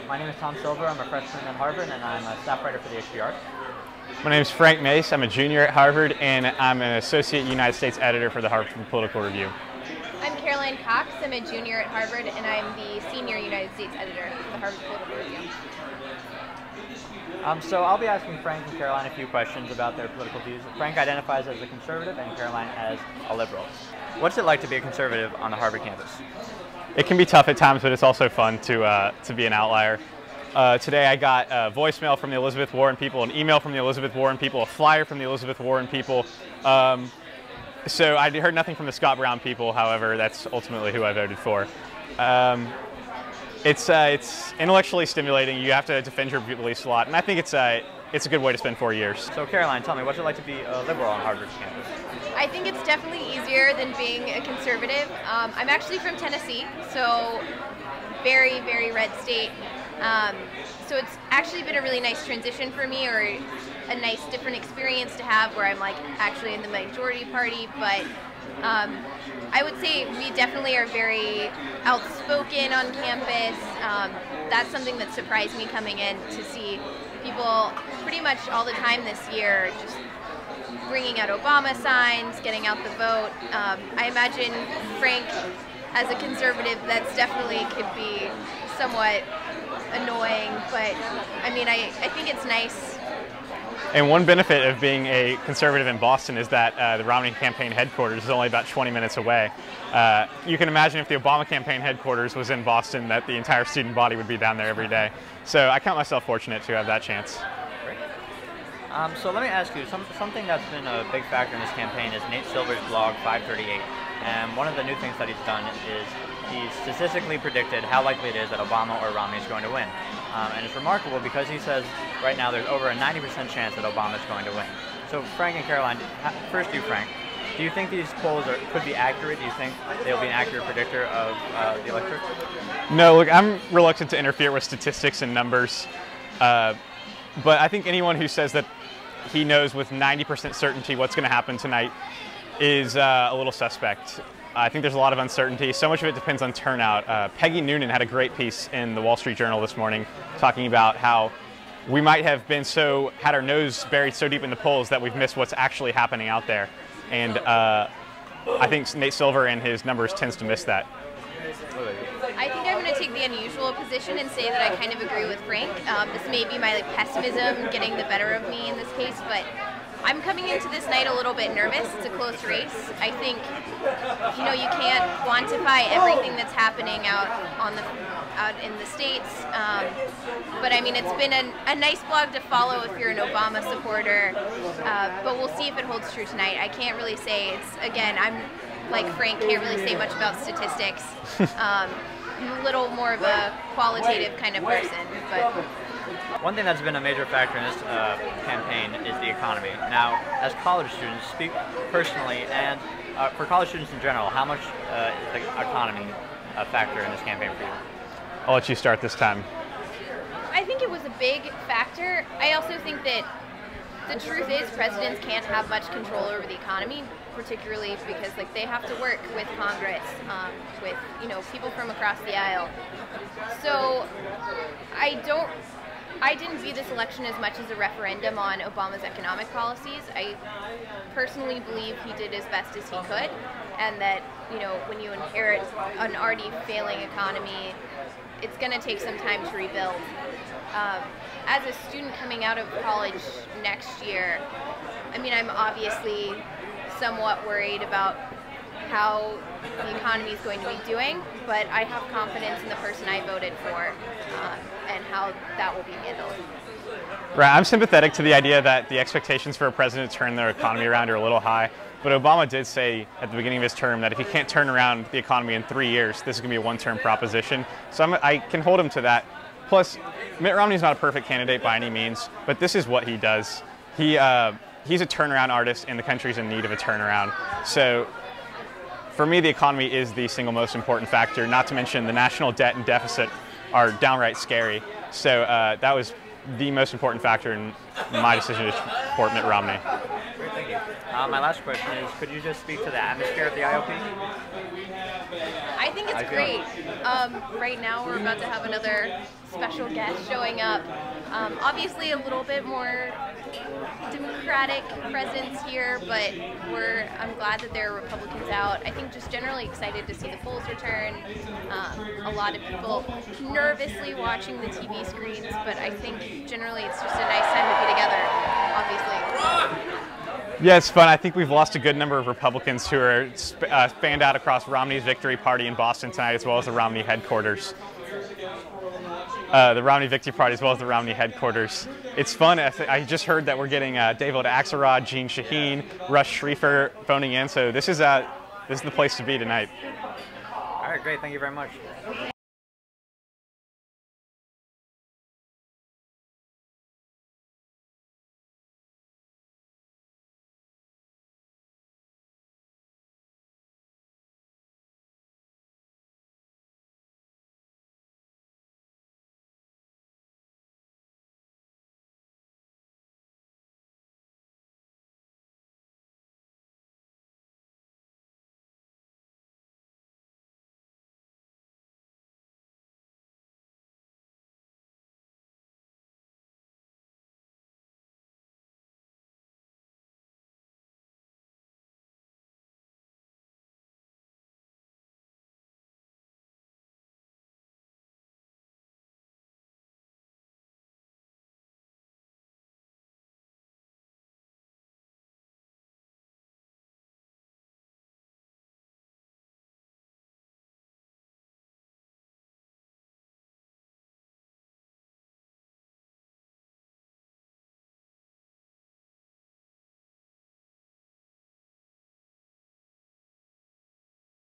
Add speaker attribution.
Speaker 1: My name is Tom Silver. I'm a freshman at Harvard, and I'm a staff writer for the HBR.
Speaker 2: My name is Frank Mace. I'm a junior at Harvard, and I'm an associate United States editor for the Harvard Political Review.
Speaker 3: I'm Caroline Cox. I'm a junior at Harvard, and I'm the senior United States editor for the Harvard Political Review.
Speaker 1: So I'll be asking Frank and Caroline a few questions about their political views. Frank identifies as a conservative and Caroline as a liberal. What's it like to be a conservative on the Harvard campus?
Speaker 2: It can be tough at times, but it's also fun to be an outlier. Today I got a voicemail from the Elizabeth Warren people, an email from the Elizabeth Warren people, a flyer from the Elizabeth Warren people. So I heard nothing from the Scott Brown people, however, that's ultimately who I voted for. It's intellectually stimulating. You have to defend your beliefs a lot, and I think it's a good way to spend 4 years.
Speaker 1: So Caroline, tell me, what's it like to be a liberal on Harvard's campus?
Speaker 3: I think it's definitely easier than being a conservative. I'm actually from Tennessee, so very, very red state. So it's actually been a really nice transition for me, or a nice different experience to have where I'm like actually in the majority party, but I would say we definitely are very outspoken on campus. That's something that surprised me coming in, to see people pretty much all the time this year just bringing out Obama signs, getting out the vote. I imagine, Frank, as a conservative, that's definitely could be somewhat annoying, but I mean, I think it's nice.
Speaker 2: And one benefit of being a conservative in Boston is that the Romney campaign headquarters is only about 20 minutes away. You can imagine if the Obama campaign headquarters was in Boston, that the entire student body would be down there every day. So I count myself fortunate to have that chance.
Speaker 1: Great. So let me ask you, something that's been a big factor in this campaign is Nate Silver's blog 538. And one of the new things that he's done is he's statistically predicted how likely it is that Obama or Romney is going to win. And it's remarkable because he says right now there's over a 90% chance that Obama is going to win. So Frank and Caroline, first you, Frank, do you think these polls could be accurate? Do you think they'll be an accurate predictor of the electorate?
Speaker 2: No, look, I'm reluctant to interfere with statistics and numbers. But I think anyone who says that he knows with 90% certainty what's going to happen tonight is a little suspect. I think there's a lot of uncertainty. So much of it depends on turnout. Peggy Noonan had a great piece in the Wall Street Journal this morning talking about how we might have been had our nose buried so deep in the polls that we've missed what's actually happening out there. And I think Nate Silver and his numbers tends to miss that.
Speaker 3: I think I'm going to take the unusual position and say that I kind of agree with Frank. This may be my pessimism getting the better of me in this case, but I'm coming into this night a little bit nervous. It's a close race. I think, you can't quantify everything that's happening out in the States. But I mean, it's been a nice blog to follow if you're an Obama supporter. But we'll see if it holds true tonight. I can't really say. Again, I'm like Frank, can't really say much about statistics. I'm a little more of a qualitative kind of person, but.
Speaker 1: One thing that's been a major factor in this campaign is the economy. Now, as college students, speak personally, and for college students in general, how much is the economy a factor in this campaign for you?
Speaker 2: I'll let you start this time.
Speaker 3: I think it was a big factor. I also think that the truth is presidents can't have much control over the economy, particularly because they have to work with Congress, with people from across the aisle. So I didn't view this election as much as a referendum on Obama's economic policies. I personally believe he did as best as he could, and that, when you inherit an already failing economy, it's going to take some time to rebuild. As a student coming out of college next year, I mean, I'm obviously somewhat worried about how the economy is going to be doing, but I have confidence in the person I voted for and how that will be handled.
Speaker 2: Right, I'm sympathetic to the idea that the expectations for a president to turn their economy around are a little high, but Obama did say at the beginning of his term that if he can't turn around the economy in 3 years, this is going to be a one-term proposition. So I can hold him to that. Plus, Mitt Romney's not a perfect candidate by any means, but this is what he does. He's a turnaround artist, and the country's in need of a turnaround. So for me, the economy is the single most important factor, not to mention the national debt and deficit are downright scary. So that was the most important factor in my decision to support Mitt Romney.
Speaker 1: Thank you. My last question is, could you just speak to the atmosphere at the IOP?
Speaker 3: I think it's great. Right now we're about to have another special guest showing up. Obviously a little bit more Democratic presence here, but I'm glad that there are Republicans out. I think just generally excited to see the polls return. A lot of people nervously watching the TV screens, but I think generally it's just a nice time to be together, obviously.
Speaker 2: Yeah, it's fun. I think we've lost a good number of Republicans who are fanned out across Romney's victory party in Boston tonight, as well as the Romney headquarters. The Romney Victory Party, as well as the Romney headquarters. It's fun. I just heard that we're getting David Axelrod, Jean Shaheen, Rush Schrieffer phoning in, so this is the place to be tonight.
Speaker 1: All right, great. Thank you very much.